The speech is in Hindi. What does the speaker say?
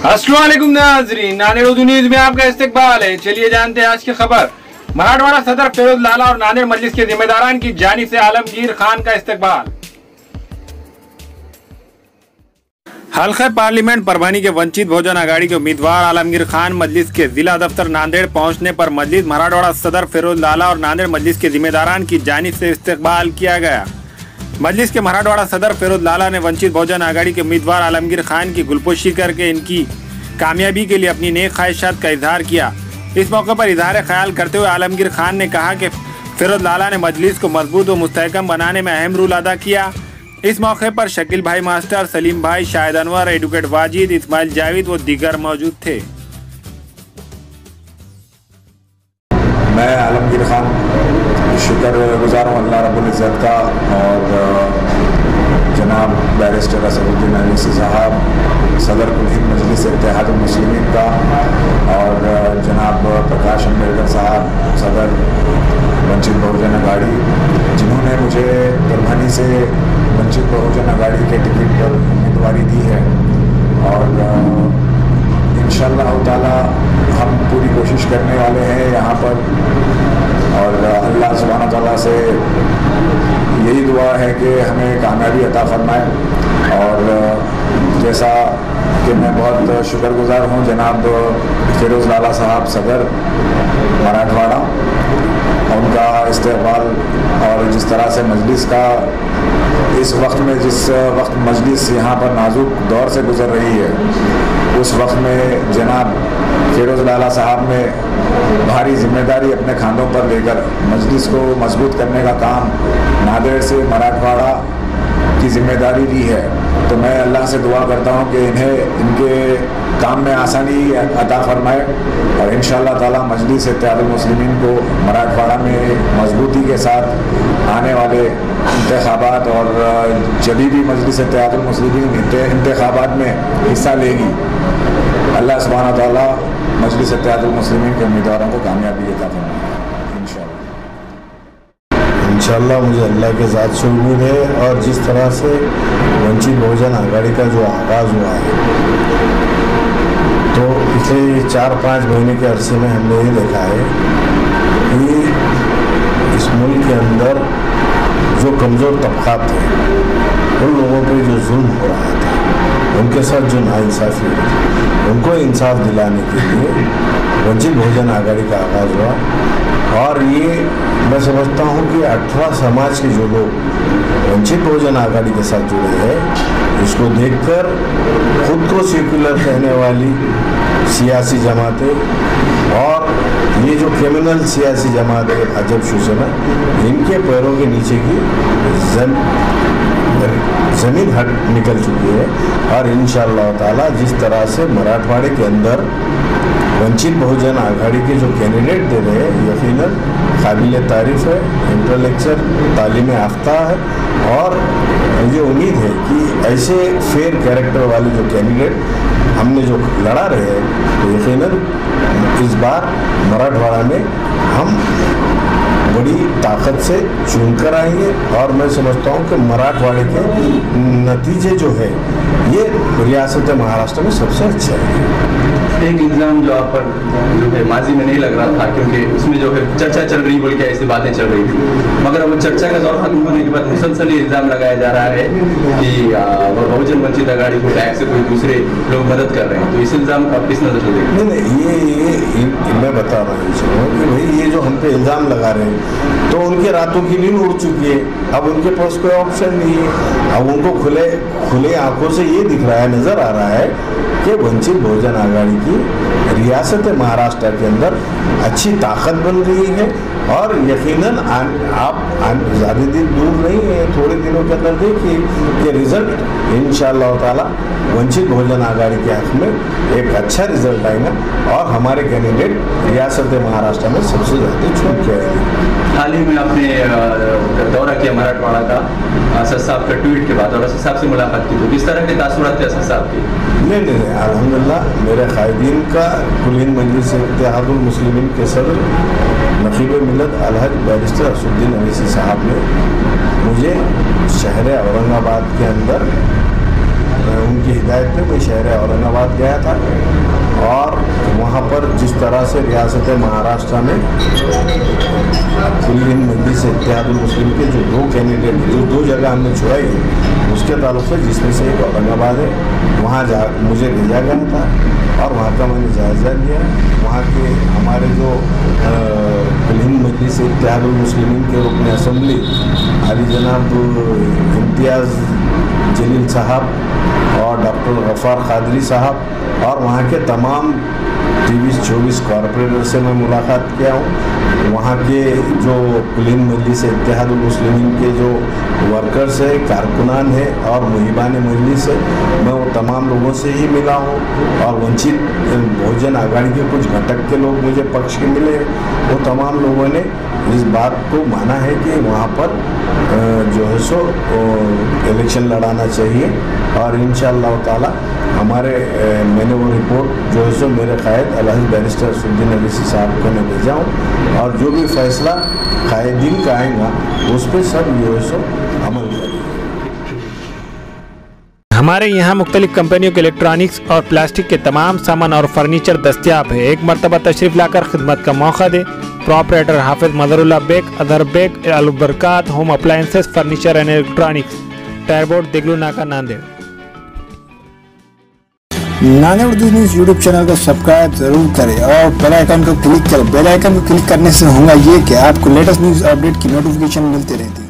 अस्सलाम वालेकुम नाज़रीन, नांदेड़ उर्दू न्यूज में आपका इस्तकबाल है। चलिए जानते हैं आज की खबर। मराठवाड़ा सदर फिरोज लाला और नांदेड़ मजलिस के जिम्मेदारान की जानिब से आलमगीर खान का इस्तकबाल। हल्का पार्लियामेंट परभनी के वंचित बहुजन आघाड़ी के उम्मीदवार आलमगीर खान मजलिस के जिला दफ्तर नांदेड़ पहुंचने पर मजलिस मराठवाड़ा सदर फिरोज लाला और नांदेड़ मजलिस के जिम्मेदारान की जानिब से इस्तकबाल किया गया। मजलिस के मराठवाड़ा सदर फिरोज लाला ने वंचित बहुजन आघाड़ी के उम्मीदवार आलमगीर खान की गुलपोशी करके इनकी कामयाबी के लिए अपनी नेक ख्वाहिशात का इजहार किया। इस मौके पर इजहार ख्याल करते हुए आलमगीर खान ने कहा कि फिरोज लाला ने मजलिस को मजबूत व मुस्तहकम बनाने में अहम रोल अदा किया। इस मौके पर शकील भाई मास्टर, सलीम भाई, शाहिद अनवर, एडवोकेट वाजिद, इस्माइल जावेद व दीगर मौजूद थे। मैं आलमगीर खान शुक्रगुजार हूँ अल्लाह रब्बुल इज़्ज़त का और जनाब बैरिस्टर असदुद्दीन अवीसी साहब सदर कुल हिंद मजलिस इत्तेहादुल मुस्लिमीन का और जनाब प्रकाश अम्बेडकर साहब सदर वंचित बहुजन आघाड़ी, जिन्होंने मुझे परभनी से वंचित बहुजन आघाड़ी के टिकट पर उम्मीदवारी दी है। और इंशाअल्लाह ताला हम पूरी कोशिश करने वाले हैं यहाँ पर, और अल्लाह सुब्हानहू तआला से यही दुआ है कि हमें कामयाबी अता फरमाए। और जैसा कि मैं बहुत शुक्रगुजार हूँ जनाब फिरोज लाला साहब सदर मराठवाड़ा, उनका इस्तेक़बाल और जिस तरह से मजलिस का इस वक्त में जिस वक्त मजलिस यहाँ पर नाजुक दौर से गुज़र रही है, उस वक्त में जनाब फिरोज लाला साहब ने भारी जिम्मेदारी अपने खानों पर लेकर मजलिस को मजबूत करने का काम नांदेड़ से मराठवाड़ा की जिम्मेदारी ली है। तो मैं अल्लाह से दुआ करता हूँ कि इन्हें इनके काम में आसानी अता फरमाए और इंशाअल्लाह ताला मजलिस इत्तेहादुल मुस्लिमीन को मराठवाड़ा में मजबूती के साथ आने वाले इंतखाबात और जब भी मजलिस इत्तेहादुल मुस्लिमीन इंतखाबात में हिस्सा लेगी, अल्लाह सुब्हानहू तआला मजलिस इत्तेहादुल मुस्लिमीन के उम्मीदवारों को कामयाबी अता फरमाए इंशाअल्लाह। मुझे अल्लाह के ज़ात से उम्मीद है और जिस तरह से वंचित बहुजन आघाड़ी का जो आगाज़ हुआ है, तो पिछले 4-5 महीने के अरसे में हमने ये देखा है कि इस मुल्क के अंदर जो कमज़ोर तबक़ात थे, उन लोगों पर जो जुल्म हो रहा था, उनके साथ जो नाइंसाफ़ी हुई, उनको इंसाफ दिलाने के लिए वंचित बहुजन आघाड़ी का आगाज़ हुआ। और ये मैं समझता हूँ कि 18 समाज के जो लोग वंचित बहुजन आघाड़ी के साथ जुड़े हैं, इसको देखकर खुद को सेक्युलर कहने वाली सियासी जमातें और ये जो क्रिमिनल सियासी जमात है भाजपा शिवसेना, इनके पैरों के नीचे की ज़मीन हट निकल चुकी है। और इंशाअल्लाह ताला जिस तरह से मराठवाड़े के अंदर वंचित बहुजन आघाड़ी के जो कैंडिडेट दे रहे हैं, यकीनन काबिल तारीफ़ है, इंटेलेक्चुअल तालीम याफ्ता है। और मुझे उम्मीद है कि ऐसे फेयर कैरेक्टर वाले जो कैंडिडेट हमने जो लड़ा रहे हैं, तो यकीनन इस बार मराठवाड़ा में हम बड़ी ताकत से चुन कर आएंगे। और मैं समझता हूँ कि मराठवाड़े के नतीजे जो है ये रियासत महाराष्ट्र में सबसे अच्छे हैं। एक इल्ज़ाम जो आप पर जो है माजी में नहीं लग रहा था, क्योंकि उसमें जो है चर्चा चल रही बोल के ऐसी बातें चल रही थी, मगर अब चर्चा का दौर खत्म होने के बाद मुसलसल ये इल्ज़ाम लगाया जा रहा है कि बहुजन वंचित आघाड़ी को टैक्स से कोई दूसरे लोग मदद कर रहे हैं। तो इस इल्ज़ाम को आप किस नज़र से देखते हैं? नहीं, ये मैं बता रहा हूँ कि भाई ये जो हम पे इल्ज़ाम लगा रहे हैं, तो उनके रातों की नींद उड़ चुकी है। अब उनके पास कोई ऑप्शन नहीं है। अब उनको खुले आंखों से ये दिख रहा है, नज़र आ रहा है कि वंचित बहुजन आघाड़ी की रियासत महाराष्ट्र के अंदर अच्छी ताकत बन रही है। और यकीनन आप ज़्यादा दिन दूर नहीं है, थोड़े दिनों के अंदर देखिए कि रिज़ल्ट इंशाअल्लाह ताला वंचित बहुजन आघाड़ी के हक़ में एक अच्छा रिज़ल्ट आएगा और हमारे कैंडिडेट रियासत महाराष्ट्र में सबसे ज़्यादा चुन के आएंगे। हाल ही में आपने दौरा किया मराठवाड़ा का, असद साहब का ट्वीट के बाद, और असद साहब से मुलाकात की, तो किस तरह के तासुरात थे असद साहब के? नहीं, अल्हम्दुलिल्लाह मेरे कायदीन का कुल हिंद मजलिस इत्तेहादुल मुस्लिमीन के सदर नकीब मिल्लत अलहज बैरिस्टर असदुद्दीन अवीसी साहब ने मुझे शहर औरंगाबाद के अंदर उनकी हिदायत पे मैं शहर औरंगाबाद गया था और वहाँ पर जिस तरह से रियासत महाराष्ट्र में कुल हिंद मजलिस इत्तेहादुल मुस्लिम के जो 2 कैंडिडेट जो 2 जगह हमने छुड़ाई उसके ताल्लुक से जिसमें से एक औरंगाबाद है, वहाँ मुझे भेजा गया था और वहाँ का मैंने जायज़ा लिया। वहाँ के हमारे जो कुल हिंद मजलिस इत्तेहादुल मुस्लिमीन के रुकन असम्बली आली जनाब इम्तियाज़ जलील साहब और डॉक्टर गफ़ार कादरी साहब और वहाँ के तमाम 23-24 कॉरपोरेटर से मैं मुलाकात किया हूँ। वहाँ के जो कुल हिंद मजलिस इत्तेहादुल मुस्लिमीन के जो वर्कर्स है, कारकुनान है और मुहिबान मजलिस है, मैं वो तमाम लोगों से ही मिला हूँ। और वंचित बहुजन आघाड़ी के कुछ घटक के लोग मुझे पक्ष के मिले, वो तमाम लोगों ने इस बात को माना है कि वहाँ पर जो है सो इलेक्शन लड़ाना चाहिए और इंशाअल्लाह ताला हमारे मैंने वो रिपोर्ट जो है सो मेरे कायद अलहज़ बैरिस्टर असदुद्दीन अवैसी साहब को मैं भेजा हूँ और जो भी फैसला कायदीन का आएगा उस पर सब जो है सो अमल करेंगे। हमारे यहाँ मुख्तलिफ कंपनियों के इलेक्ट्रॉनिक्स और प्लास्टिक के तमाम सामान और फर्नीचर दस्तियाब है। एक मरतबा तशरीफ़ लाकर खिदमत का मौका दे। प्रोपराइटर हाफिज मदरुल्लाह बेग, अदर Baig, Albarkat home appliances, furniture and electronics, टायरबोर्ड, Deglur Naka, Nanded. Nanded Urdu news YouTube channel को सब्सक्राइब जरूर करें और बेल आइकन को क्लिक करें। बेल आइकन को क्लिक करने से होगा ये कि आपको लेटेस्ट न्यूज़ अपडेट की नोटिफिकेशन मिलती रहती है।